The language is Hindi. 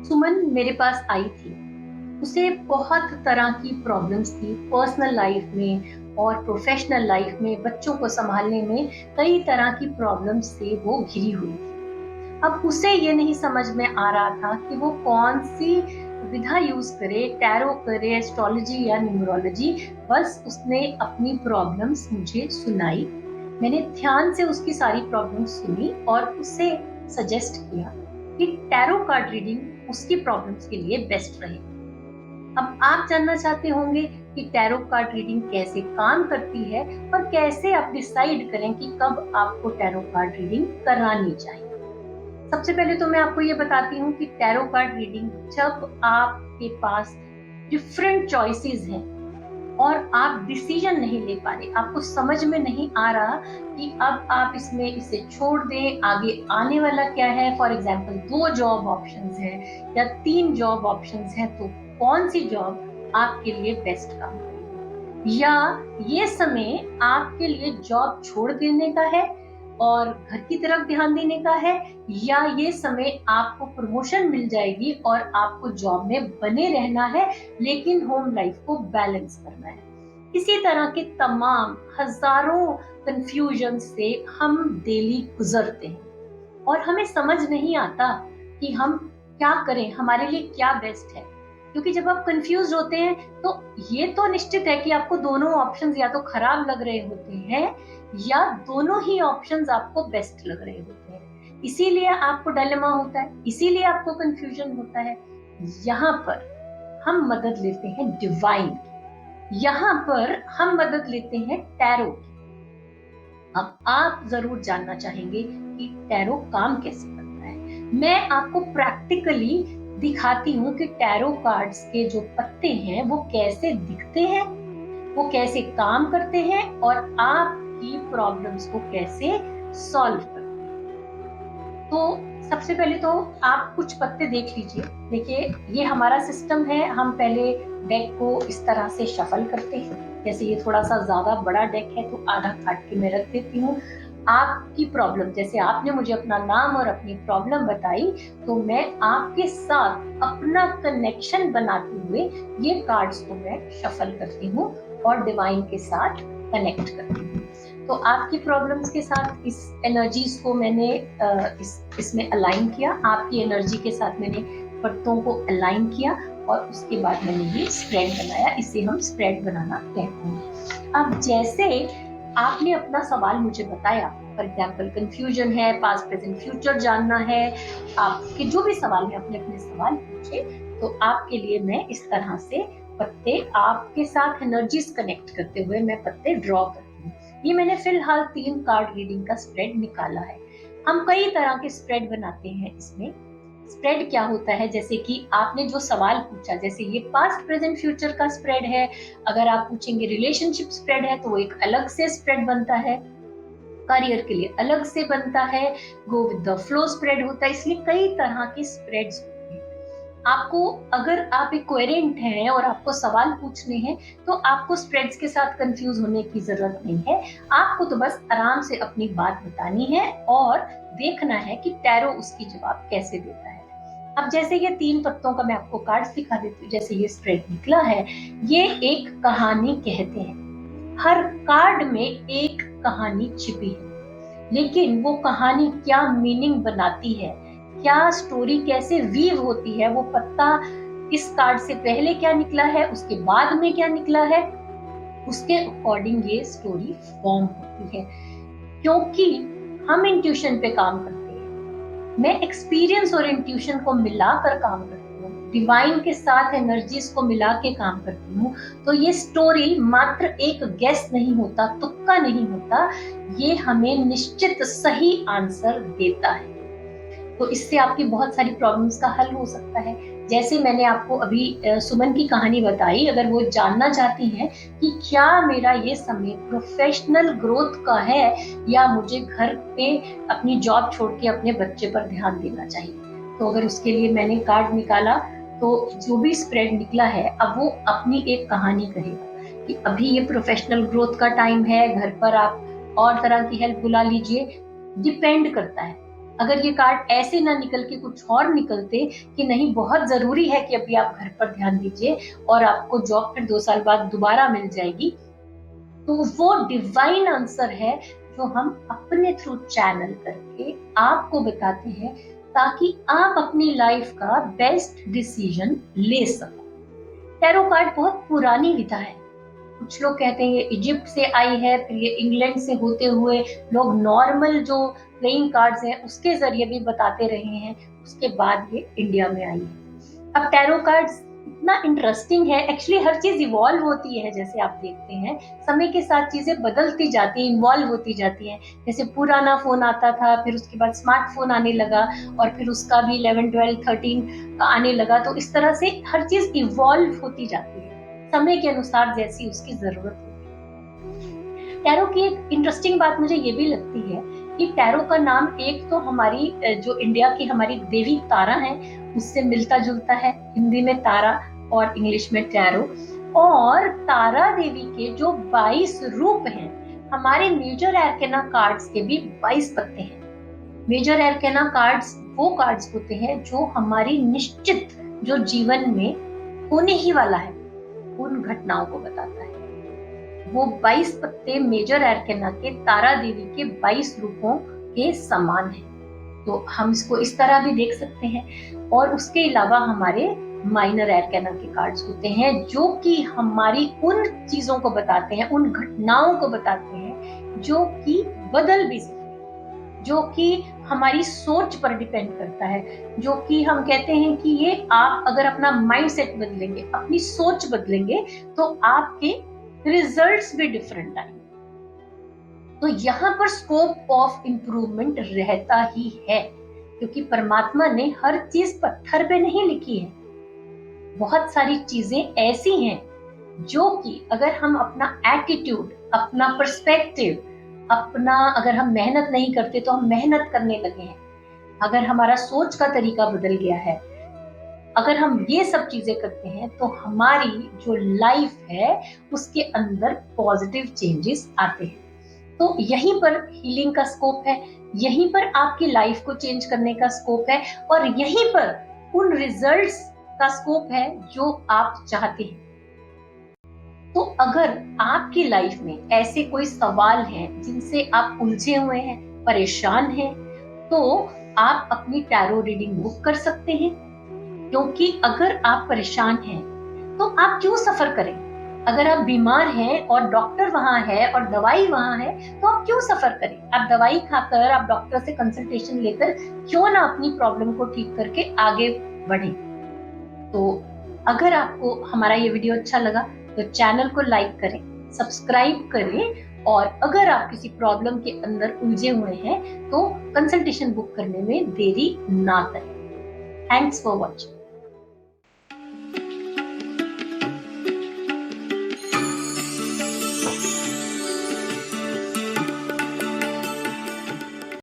सुमन मेरे पास आई थी। उसे बहुत तरह की प्रॉब्लम्स थी पर्सनल लाइफ में और प्रोफेशनल लाइफ में। बच्चों को संभालने में कई तरह की प्रॉब्लम्स से वो घिरी हुई थी। अब उसे ये नहीं समझ में आ रहा था कि वो कौन सी विधा यूज करे, टैरो करे, एस्ट्रोलॉजी या न्यूमरोलॉजी। बस उसने अपनी प्रॉब्लम्स मुझे सुनाई। मैंने ध्यान से उसकी सारी प्रॉब्लम्स सुनी और उसे सजेस्ट किया कि टैरो कार्ड रीडिंग उसकी प्रॉब्लम्स के लिए बेस्ट रहे। अब आप जानना चाहते होंगे कि टैरो कार्ड रीडिंग कैसे काम करती है और कैसे आप डिसाइड करें कि कब आपको टैरो कार्ड रीडिंग करानी चाहिए। सबसे पहले तो मैं आपको ये बताती हूँ कि टैरो कार्ड रीडिंग जब आपके पास डिफरेंट चॉइसेस हैं और आप डिसीजन नहीं ले पा रहे, आपको समझ में नहीं आ रहा कि अब आप इसमें इसे छोड़ दें, आगे आने वाला क्या है। फॉर एग्जाम्पल 2 जॉब ऑप्शंस हैं या 3 जॉब ऑप्शंस हैं, तो कौन सी जॉब आपके लिए बेस्ट काम करेगी, या ये समय आपके लिए जॉब छोड़ देने का है और घर की तरफ ध्यान देने का है, या ये समय आपको प्रमोशन मिल जाएगी और आपको जॉब में बने रहना है लेकिन होम लाइफ को बैलेंस करना है। इसी तरह के तमाम हजारों कंफ्यूजन से हम डेली गुजरते हैं और हमें समझ नहीं आता कि हम क्या करें, हमारे लिए क्या बेस्ट है। क्योंकि जब आप कंफ्यूज होते हैं तो ये तो निश्चित है कि आपको दोनों ऑप्शंस या तो खराब लग रहे होते हैं या दोनों ही ऑप्शंस आपको बेस्ट लग रहे होते हैं। इसीलिए आपको डायलेमा होता है, इसीलिए आपको कंफ्यूजन होता है। यहाँ पर हम मदद लेते हैं डिवाइन की, यहाँ पर हम मदद लेते हैं टैरो की। अब आप जरूर जानना चाहेंगे कि टैरो काम कैसे करता है। मैं आपको प्रैक्टिकली दिखाती हूँ कि टैरो कार्ड्स के जो पत्ते हैं वो कैसे दिखते हैं, वो कैसे काम करते हैं और आपकी प्रॉब्लम्स को कैसे सॉल्व करते हैं। तो सबसे पहले तो आप कुछ पत्ते देख लीजिए। देखिए, ये हमारा सिस्टम है। हम पहले डेक को इस तरह से शफल करते हैं। जैसे ये थोड़ा सा ज्यादा बड़ा डेक है तो आधा काट के मैं रख देती हूँ। आपकी प्रॉब्लम, जैसे आपने मुझे अपना नाम और अपनी प्रॉब्लम बताई, तो मैं आपके साथ अपना कनेक्शन बनाते हुए ये कार्ड्स को मैं शफल करती हूँ और डिवाइन के साथ कनेक्ट करती हूँ। तो आपकी प्रॉब्लम्स के साथ इस एनर्जीज को मैंने इसमें अलाइन किया। आपकी एनर्जी के साथ मैंने पत्तों को अलाइन किया और उसके बाद मैंने ये स्प्रेड बनाया। इसे हम स्प्रेड बनाना कहते हैं। अब जैसे आपने अपना सवाल मुझे बताया, फॉर एग्जाम्पल कंफ्यूजन है, पास्ट प्रेजेंट फ्यूचर जानना है, आपके जो भी सवाल है अपने अपने सवाल पूछे। तो आपके लिए मैं इस तरह से पत्ते आपके साथ एनर्जीज कनेक्ट करते हुए मैं पत्ते ड्रॉ करती हूँ। ये मैंने फिलहाल 3 कार्ड रीडिंग का स्प्रेड निकाला है। हम कई तरह के स्प्रेड बनाते हैं इसमें। स्प्रेड क्या होता है, जैसे कि आपने जो सवाल पूछा, जैसे ये पास्ट प्रेजेंट फ्यूचर का स्प्रेड है। अगर आप पूछेंगे रिलेशनशिप स्प्रेड है तो वो एक अलग से स्प्रेड बनता है, करियर के लिए अलग से बनता है, go with the flow spread होता है। इसलिए कई तरह के स्प्रेड्स होते हैं। आपको, अगर आप एक कोहेरेंट हैं और आपको सवाल पूछने हैं तो आपको स्प्रेड्स के साथ कंफ्यूज होने की जरूरत नहीं है। आपको तो बस आराम से अपनी बात बतानी है और देखना है कि टैरो उसकी जवाब कैसे देता है। अब जैसे ये 3 पत्तों का मैं आपको कार्ड्स दिखा देती हूँ। जैसे ये स्प्रेड निकला है, ये एक कहानी कहते हैं। हर कार्ड में एक कहानी छिपी है, लेकिन वो कहानी क्या मीनिंग बनाती है, क्या स्टोरी कैसे वीव होती है, वो पत्ता इस कार्ड से पहले क्या निकला है, उसके बाद में क्या निकला है, उसके अकॉर्डिंग ये स्टोरी फॉर्म होती है। क्योंकि हम इंट्यूशन पे काम करते हैं, मैं एक्सपीरियंस और इंट्यूशन को मिलाकर काम करती हूँ, डिवाइन के साथ एनर्जीज को मिला के काम करती हूँ। तो ये स्टोरी मात्र एक गेस नहीं होता, तुक्का नहीं होता, ये हमें निश्चित सही आंसर देता है। तो इससे आपकी बहुत सारी प्रॉब्लम्स का हल हो सकता है। जैसे मैंने आपको अभी सुमन की कहानी बताई, अगर वो जानना चाहती हैं कि क्या मेरा ये समय प्रोफेशनल ग्रोथ का है या मुझे घर पे अपनी जॉब छोड़ के अपने बच्चे पर ध्यान देना चाहिए, तो अगर उसके लिए मैंने कार्ड निकाला तो जो भी स्प्रेड निकला है, अब वो अपनी एक कहानी कहेगा कि अभी ये प्रोफेशनल ग्रोथ का टाइम है, घर पर आप और तरह की हेल्प बुला लीजिए। डिपेंड करता है अगर ये कार्ड ऐसे ना निकल के कुछ और निकलते कि नहीं बहुत जरूरी है कि अभी आप घर पर ध्यान दीजिए और आपको जॉब फिर 2 साल बाद दोबारा मिल जाएगी, तो वो डिवाइन आंसर है जो हम अपने थ्रू चैनल करके आपको बताते हैं, ताकि आप अपनी लाइफ का बेस्ट डिसीजन ले सको। टैरो कार्ड बहुत पुरानी विधा है। कुछ लोग कहते हैं ये इजिप्ट से आई है, फिर ये इंग्लैंड से होते हुए लोग नॉर्मल जो प्लेइंग कार्ड्स हैं उसके जरिए भी बताते रहे हैं, उसके बाद ये इंडिया में आई है। अब टैरो कार्ड्स इतना इंटरेस्टिंग है, एक्चुअली हर चीज इवॉल्व होती है, जैसे आप देखते हैं समय के साथ चीजें बदलती जाती हैं, इवॉल्व होती जाती हैं। जैसे पुराना फोन आता था, फिर उसके बाद स्मार्टफोन आने लगा, और फिर उसका भी 11, 12, 13 आने लगा। तो इस तरह से हर चीज इवॉल्व होती जाती है समय के अनुसार, जैसी उसकी जरूरत होती है। टैरो की एक इंटरेस्टिंग बात मुझे ये भी लगती है कि टैरो का नाम एक तो हमारी जो इंडिया की हमारी देवी तारा है उससे मिलता जुलता है, हिंदी में तारा और इंग्लिश में टैरो। और तारा देवी के जो 22 रूप हैं, हमारे मेजर एरकेना कार्ड्स के भी 22 पत्ते हैं। मेजर एरकेना कार्ड्स वो कार्ड्स होते हैं जो हमारी निश्चित जो जीवन में होने ही वाला है उन घटनाओं को बताता है। वो 22 पत्ते मेजर एरकेना के तारा देवी के 22 रूपों के समान है। तो हम इसको इस तरह भी देख सकते हैं। और उसके अलावा हमारे माइनर एरकेना के कार्ड्स होते हैं जो कि हमारी उन चीजों को बताते हैं, उन घटनाओं को बताते हैं जो कि बदल भी सकते हैं, जो कि हमारी सोच पर डिपेंड करता है, जो कि हम कहते हैं कि ये आप अगर अपना माइंडसेट बदलेंगे, अपनी सोच बदलेंगे, तो आपके रिजल्ट्स भी डिफरेंट आएंगे। तो यहाँ पर स्कोप ऑफ इम्प्रूवमेंट रहता ही है, क्योंकि परमात्मा ने हर चीज पत्थर पे नहीं लिखी है। बहुत सारी चीजें ऐसी हैं जो कि अगर हम अपना एटीट्यूड, अपना पर्सपेक्टिव, अपना अगर हम मेहनत नहीं करते तो हम मेहनत करने लगे हैं, अगर हमारा सोच का तरीका बदल गया है, अगर हम ये सब चीजें करते हैं, तो हमारी जो लाइफ है उसके अंदर पॉजिटिव चेंजेस आते हैं। तो यहीं पर हीलिंग का स्कोप है, यहीं पर आपकी लाइफ को चेंज करने का स्कोप है, और यहीं पर उन रिजल्ट्स का स्कोप है जो आप चाहते हैं। तो अगर आपकी लाइफ में ऐसे कोई सवाल हैं जिनसे आप उलझे हुए हैं, परेशान हैं, तो आप अपनी टैरो रीडिंग बुक कर सकते हैं। क्योंकि अगर आप परेशान हैं तो आप क्यों सफर करें? अगर आप बीमार हैं और डॉक्टर वहां है और दवाई वहां है, तो आप क्यों सफर करें? आप दवाई खाकर, आप डॉक्टर से कंसल्टेशन लेकर क्यों ना अपनी प्रॉब्लम को ठीक करके आगे बढ़ें। तो अगर आपको हमारा ये वीडियो अच्छा लगा तो चैनल को लाइक करें, सब्सक्राइब करें, और अगर आप किसी प्रॉब्लम के अंदर उलझे हुए हैं तो कंसल्टेशन बुक करने में देरी ना करें। Thanks for watching.